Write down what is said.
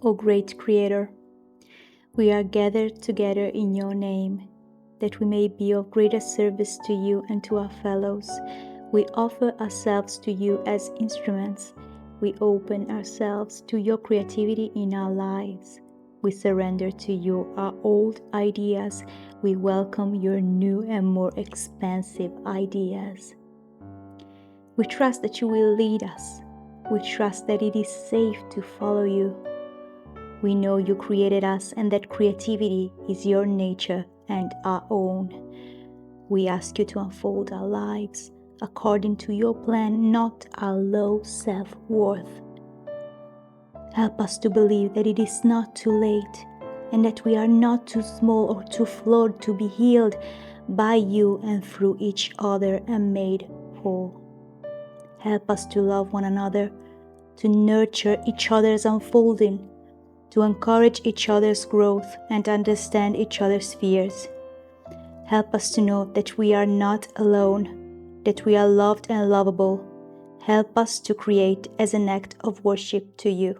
O great Creator, we are gathered together in your name, that we may be of greater service to you and to our fellows. We offer ourselves to you as instruments. We open ourselves to your creativity in our lives. We surrender to you our old ideas. We welcome your new and more expansive ideas. We trust that you will lead us. We trust that it is safe to follow you. We know you created us and that creativity is your nature and our own. We ask you to unfold our lives according to your plan, not our low self-worth. Help us to believe that it is not too late and that we are not too small or too flawed to be healed by you and through each other and made whole. Help us to love one another, to nurture each other's unfolding, to encourage each other's growth and understand each other's fears. Help us to know that we are not alone, that we are loved and lovable. Help us to create as an act of worship to you.